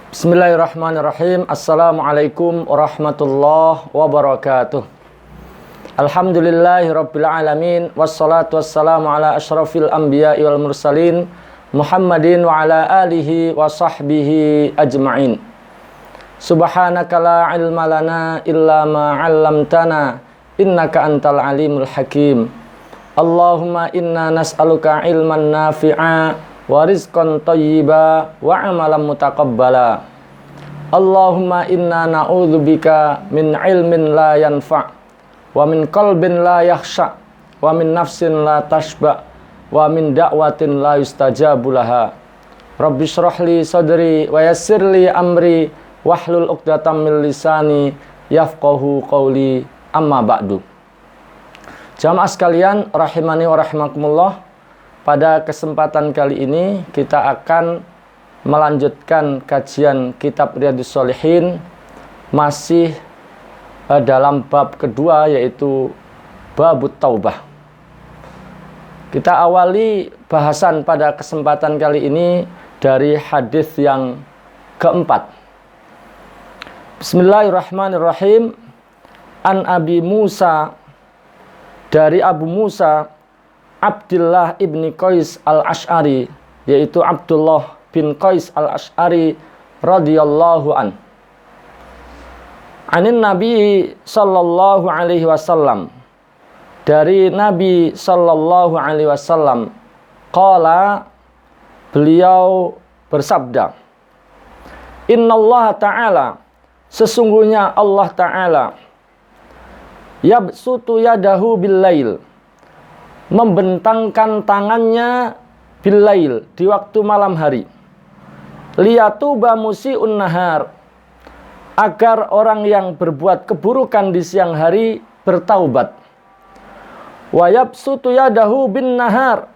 Bismillahirrahmanirrahim. Assalamualaikum warahmatullahi wabarakatuh. Alhamdulillahirabbil alamin wassalatu wassalamu ala asyrafil anbiya'i wal mursalin Muhammadin wa ala alihi wa sahbihi ajma'in. Subhanaka la ilma lana illa ma 'allamtana innaka antal alimul hakim. Allahumma inna nas'aluka ilman nafi'a wa rizqan thayyiba wa amalan mutaqabbala. Allahumma inna na'udzubika min ilmin la yanfa' wa min qalbin la yakhsha' wa min nafsin la tashba' wa min da'watin la yustajabu laha. Rabbi shrah li sadri wa yassir li amri wahlul 'uqdatam min lisani yafqahu qawli, amma ba'du. Jamaah sekalian rahimani wa rahimakumullah, pada kesempatan kali ini kita akan melanjutkan kajian kitab Riyadhus Shalihin, masih dalam bab kedua, yaitu Babut Taubah. Kita awali bahasan pada kesempatan kali ini dari hadis yang keempat. Bismillahirrahmanirrahim. An Abi Musa, dari Abu Musa Abdullah ibni Qais al-Ash'ari, yaitu Abdullah bin Qais al-Ash'ari radhiyallahu an. Anin Nabi sallallahu alaihi wasallam, dari Nabi sallallahu alaihi wasallam, qala, beliau bersabda, innallaha ta'ala, sesungguhnya Allah ta'ala, yabsutu yadahu bil lail, membentangkan tangannya billail, di waktu malam hari, liyatuba musi'un nahar, agar orang yang berbuat keburukan di siang hari bertaubat. Wa yabsutu yadahu bin nahar,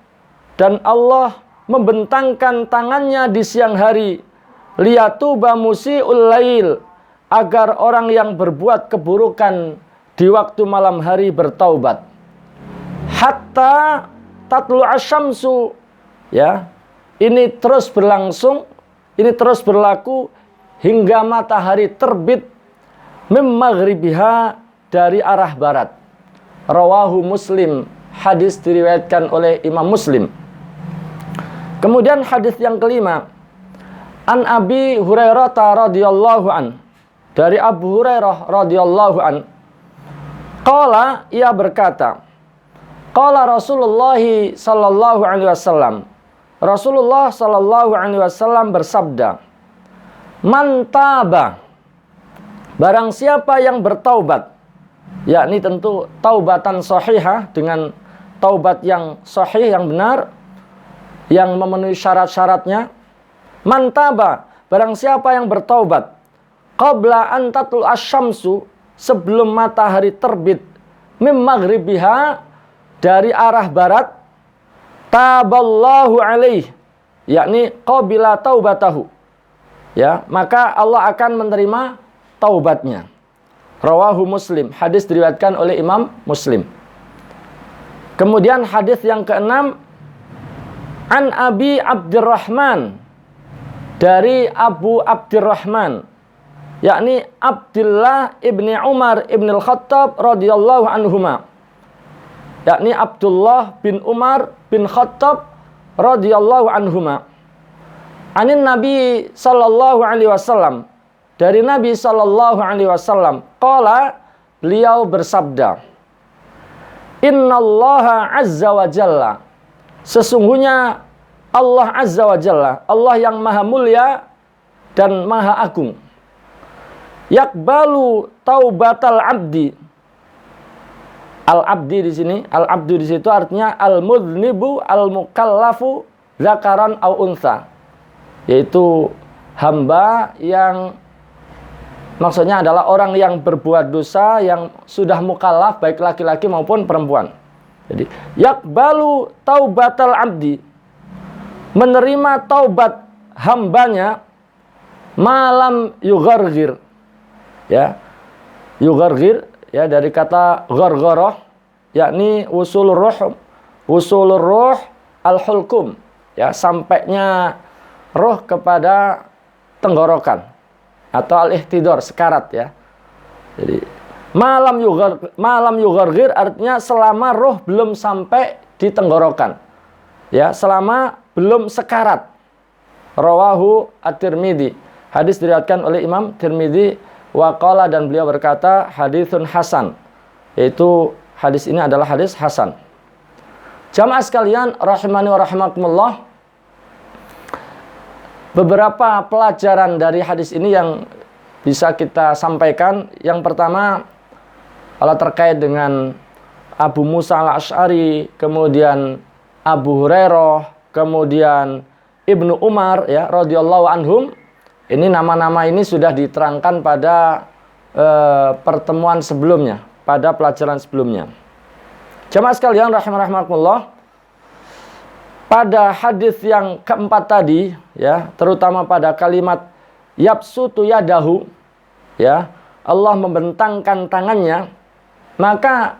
dan Allah membentangkan tangannya di siang hari, liyatuba musi'ul lail, agar orang yang berbuat keburukan di waktu malam hari bertaubat. Hatta tatlu asyamsu, ya, ini terus berlangsung, ini terus berlaku hingga matahari terbit, mim maghribiha, dari arah barat. Rawahu Muslim, hadis diriwayatkan oleh Imam Muslim. Kemudian hadis yang kelima, an Abi Hurairah radhiyallahu an, dari Abu Hurairah radhiyallahu an, qala, ia berkata, qala Rasulullah sallallahu alaihi wasallam, Rasulullah sallallahu alaihi wasallam bersabda, man taba, barang siapa yang bertaubat, yakni tentu taubatan sahihah, dengan taubat yang sahih, yang benar, yang memenuhi syarat-syaratnya. Man taba, barang siapa yang bertaubat, qabla an tatlu asyamsu, sebelum matahari terbit, mim maghribiha, dari arah barat, taballahu alaih, yakni qabila taubatahu, ya, maka Allah akan menerima taubatnya. Rawahu Muslim, hadis diriwayatkan oleh Imam Muslim. Kemudian hadis yang keenam, an Abi Abdurrahman, dari Abu Abdurrahman, yakni Abdullah ibni Umar ibn al-Khattab radhiyallahu anhuma, yakni Abdullah bin Umar bin Khattab radhiyallahu anhuma, anin Nabi sallallahu alaihi wasallam, dari Nabi sallallahu alaihi wasallam, qala, beliau bersabda, innallaha azza wa jalla, sesungguhnya Allah azza wa jalla, Allah yang maha mulia dan maha agung, yakbalu taubatal abdi. Al-abdi di sini, al-abdu di situ artinya al-mudhnibu al-mukallafu zakaran au untha, yaitu hamba yang maksudnya adalah orang yang berbuat dosa, yang sudah mukallaf, baik laki-laki maupun perempuan. Jadi yakbalu taubatal abdi, menerima taubat hambanya, malam yugharghir, ya, yugharghir, ya, dari kata ghargharah, yakni usulur ruh al-hulkum, ya, sampainya roh kepada tenggorokan atau al-ihtidor, sekarat ya. Jadi malam yughargir artinya selama roh belum sampai di tenggorokan. Ya, selama belum sekarat. Rawahu at-Tirmidzi. Hadis diriwayatkan oleh Imam Tirmidzi wa qala, dan beliau berkata haditsun hasan. Yaitu hadis ini adalah hadis hasan. Jamaah sekalian rahimani wa rahimakumullah. Beberapa pelajaran dari hadis ini yang bisa kita sampaikan. Yang pertama, kalau terkait dengan Abu Musa al-Asy'ari, kemudian Abu Hurairah, kemudian Ibnu Umar ya radhiyallahu anhum, ini nama-nama ini sudah diterangkan pada pertemuan sebelumnya, pada pelajaran sebelumnya. Jamaah sekalian rahimakumullah, pada hadis yang keempat tadi ya, terutama pada kalimat yabsutu yadahu ya, Allah membentangkan tangannya, maka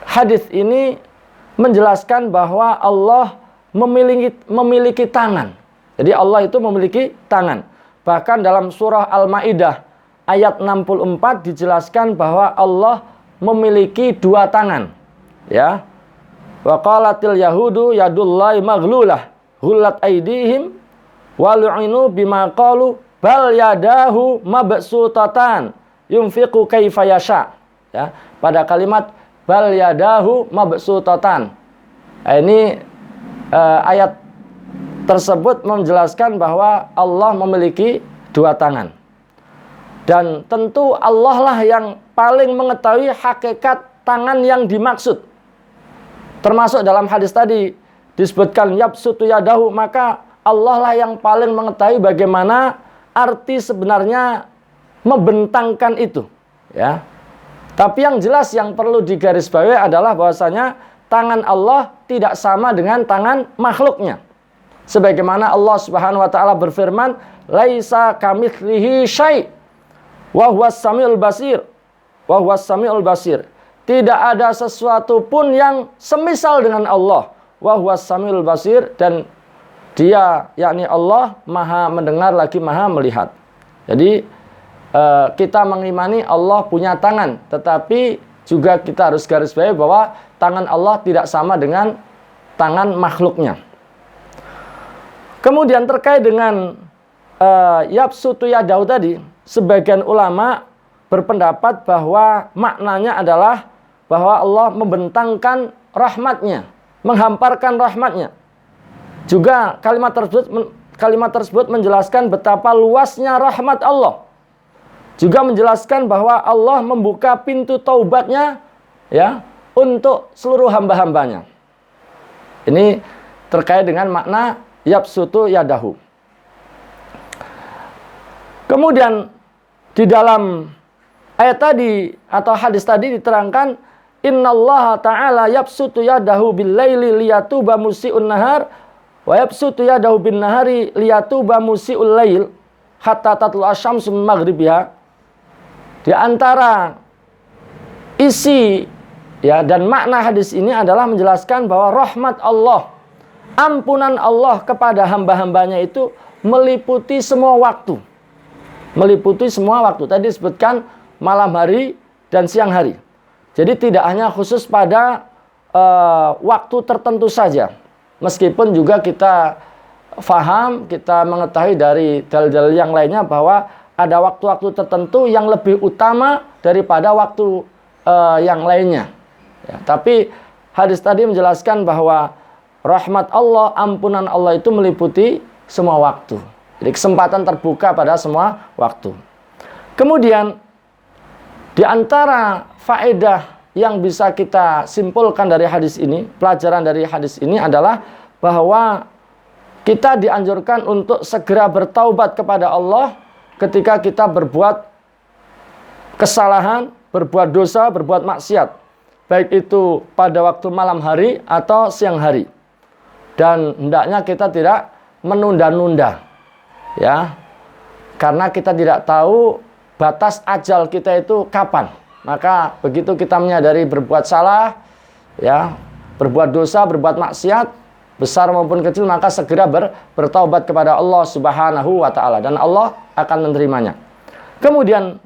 hadis ini menjelaskan bahwa Allah memiliki tangan. Jadi Allah itu memiliki tangan. Bahkan dalam surah Al-Maidah ayat 64 dijelaskan bahwa Allah memiliki dua tangan. Ya. Wa qalatil yahudu yadullahi maghlulah ghullat aydihim wa lu'inu bima qalu bal yadahu mabsutatan yunfiqu kaifa yasha. Ya, pada kalimat bal yadahu mabsutatan. Ini ayat tersebut menjelaskan bahwa Allah memiliki dua tangan. Dan tentu Allah lah yang paling mengetahui hakikat tangan yang dimaksud. Termasuk dalam hadis tadi disebutkan yabsutu yadahu, maka Allah lah yang paling mengetahui bagaimana arti sebenarnya membentangkan itu, ya. Tapi yang jelas yang perlu digarisbawahi adalah bahwasanya tangan Allah tidak sama dengan tangan makhluknya. Sebagaimana Allah Subhanahu wa taala berfirman, "Laisa kamitslihi syai' wa huwas samiul basir." Wa huwas samiul basir. Tidak ada sesuatu pun yang semisal dengan Allah. Wa huwas samiul basir, dan Dia yakni Allah Maha mendengar lagi Maha melihat. Jadi kita mengimani Allah punya tangan, tetapi juga kita harus garisbawahi bahwa tangan Allah tidak sama dengan tangan makhluknya. Kemudian terkait dengan yabsutu yadahu tadi, sebagian ulama berpendapat bahwa maknanya adalah bahwa Allah membentangkan rahmatnya, menghamparkan rahmatnya. Juga kalimat tersebut menjelaskan betapa luasnya rahmat Allah. Juga menjelaskan bahwa Allah membuka pintu taubatnya ya untuk seluruh hamba-hambanya. Ini terkait dengan makna yabsutu yadahu. Kemudian di dalam ayat tadi atau hadis tadi diterangkan, innallaha ta'ala yabsutu yadahu bil-laili liyatuba musii'un nahar wa yabsutu yadahu bin-nahari liyatuba musii'ul lail hatta tatlu'a syamsu min maghribiha. Di antara isi ya dan makna hadis ini adalah menjelaskan bahwa rahmat Allah, ampunan Allah kepada hamba-hambanya itu meliputi semua waktu. Meliputi semua waktu. Tadi disebutkan malam hari dan siang hari. Jadi tidak hanya khusus pada waktu tertentu saja. Meskipun juga kita faham, kita mengetahui dari dalil-dalil yang lainnya bahwa ada waktu-waktu tertentu yang lebih utama daripada waktu yang lainnya. Ya, tapi hadis tadi menjelaskan bahwa rahmat Allah, ampunan Allah itu meliputi semua waktu. Jadi kesempatan terbuka pada semua waktu. Kemudian di antara faedah yang bisa kita simpulkan dari hadis ini, pelajaran dari hadis ini adalah bahwa kita dianjurkan untuk segera bertaubat kepada Allah ketika kita berbuat kesalahan, berbuat dosa, berbuat maksiat. Baik itu pada waktu malam hari atau siang hari. Dan hendaknya kita tidak menunda-nunda. Ya. Karena kita tidak tahu batas ajal kita itu kapan. Maka begitu kita menyadari berbuat salah, ya, berbuat dosa, berbuat maksiat, besar maupun kecil, maka segera bertaubat kepada Allah Subhanahu wa taala dan Allah akan menerimanya. Kemudian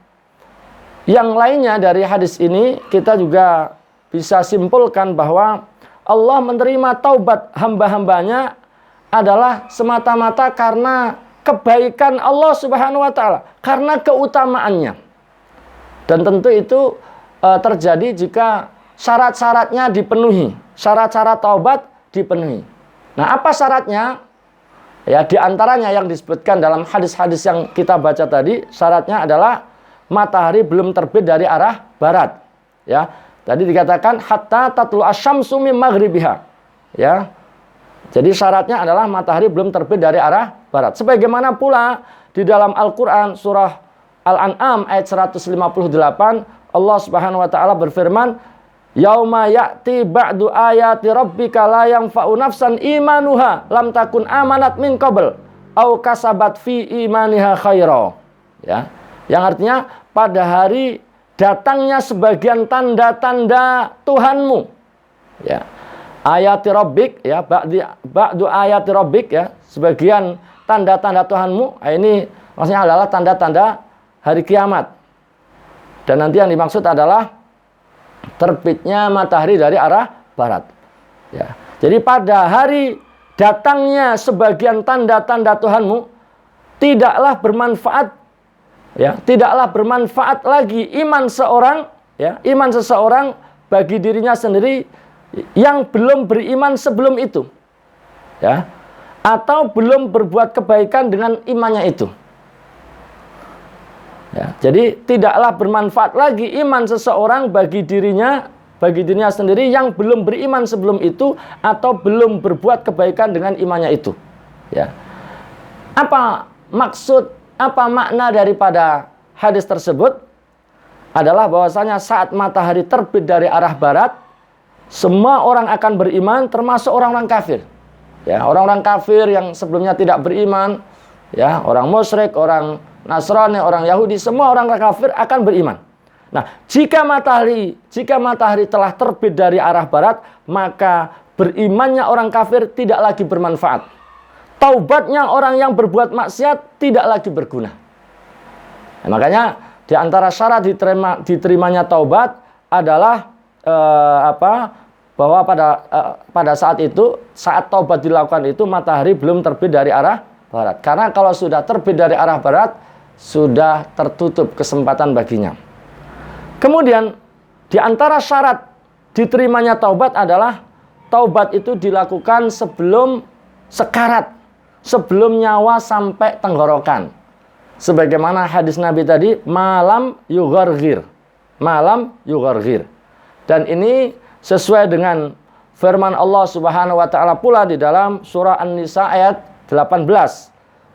yang lainnya dari hadis ini kita juga bisa simpulkan bahwa Allah menerima taubat hamba-hambanya adalah semata-mata karena kebaikan Allah Subhanahu wa taala, karena keutamaannya. Dan tentu itu terjadi jika syarat-syaratnya dipenuhi, syarat-syarat taubat dipenuhi. Nah, apa syaratnya? Ya, di antaranya yang disebutkan dalam hadis-hadis yang kita baca tadi, syaratnya adalah matahari belum terbit dari arah barat. Ya, tadi dikatakan hatta tatlu asyamsu min maghribiha. Ya. Jadi syaratnya adalah matahari belum terbit dari arah barat. Sebagaimana pula di dalam Al-Qur'an surah Al-An'am ayat 158, Allah Subhanahu wa taala berfirman, "Yauma ya'ti ba'du ayati rabbika la yanfa'u nafsan imanuha lam takun amanat min qabl aw kasabat fi imaniha khaira." Ya. Yang artinya pada hari datangnya sebagian tanda-tanda Tuhanmu. Ya. Ayati rabbik, ya, ba'du ayati rabbik, ya, sebagian tanda-tanda Tuhanmu. Ini maksudnya adalah tanda-tanda hari kiamat. Dan nanti yang dimaksud adalah terbitnya matahari dari arah barat. Ya. Jadi pada hari datangnya sebagian tanda-tanda Tuhanmu, tidaklah bermanfaat, ya, tidaklah bermanfaat lagi iman seorang, ya, iman seseorang bagi dirinya sendiri yang belum beriman sebelum itu, ya, atau belum berbuat kebaikan dengan imannya itu. Ya, jadi tidaklah bermanfaat lagi iman seseorang bagi dirinya sendiri yang belum beriman sebelum itu atau belum berbuat kebaikan dengan imannya itu. Ya. Apa maksud, apa makna daripada hadis tersebut? Adalah bahwasanya saat matahari terbit dari arah barat, semua orang akan beriman, termasuk orang-orang kafir. Ya, orang-orang kafir yang sebelumnya tidak beriman, ya, orang musyrik, orang Nasrani, orang Yahudi, semua orang kafir akan beriman. Nah, jika matahari telah terbit dari arah barat, maka berimannya orang kafir tidak lagi bermanfaat. Taubatnya orang yang berbuat maksiat tidak lagi berguna. Nah, makanya di antara syarat diterimanya taubat adalah bahwa pada saat itu, saat taubat dilakukan itu, matahari belum terbit dari arah barat. Karena kalau sudah terbit dari arah barat, sudah tertutup kesempatan baginya. Kemudian di antara syarat diterimanya taubat adalah taubat itu dilakukan sebelum sekarat, sebelum nyawa sampai tenggorokan. Sebagaimana hadis Nabi tadi, malam yugharghir. Malam yugharghir. Dan ini sesuai dengan firman Allah Subhanahu wa taala pula di dalam surah An-Nisa ayat 18.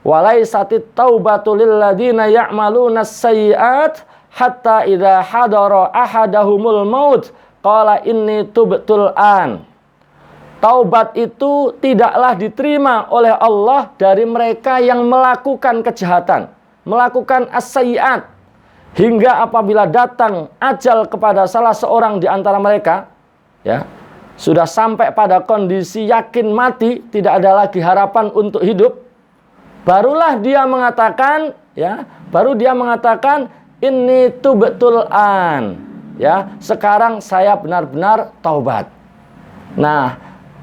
Walaisatit taubatu lil ladzina ya'maluna as-sayyi'at hatta idza hadara ahadahumul maut qala inni tubtul an. Taubat itu tidaklah diterima oleh Allah dari mereka yang melakukan kejahatan, melakukan as-sayyi'at, hingga apabila datang ajal kepada salah seorang di antara mereka, ya, sudah sampai pada kondisi yakin mati, tidak ada lagi harapan untuk hidup, barulah dia mengatakan, ya, ini tubtul an, ya, sekarang saya benar-benar taubat. Nah,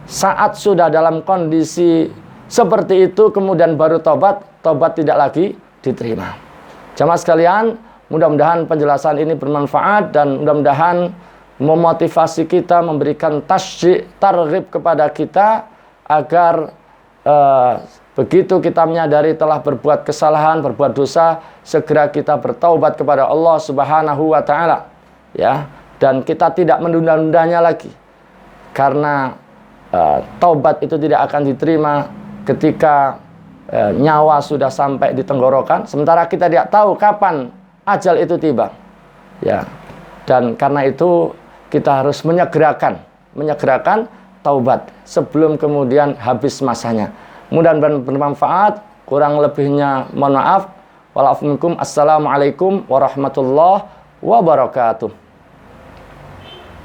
saat sudah dalam kondisi seperti itu kemudian baru taubat tidak lagi diterima. Jamaah sekalian, mudah-mudahan penjelasan ini bermanfaat dan mudah-mudahan memotivasi kita, memberikan tasyji', targhib kepada kita agar begitu kita menyadari telah berbuat kesalahan, berbuat dosa, segera kita bertaubat kepada Allah Subhanahu wa taala, ya, dan kita tidak menunda-nundanya lagi. Karena taubat itu tidak akan diterima ketika nyawa sudah sampai di tenggorokan, sementara kita tidak tahu kapan ajal itu tiba. Ya. Dan karena itu kita harus menyegerakan taubat sebelum kemudian habis masanya. Mudah-mudahan bermanfaat, kurang lebihnya mohon maaf. Wa'alaikum assalamualaikum warahmatullahi wabarakatuh.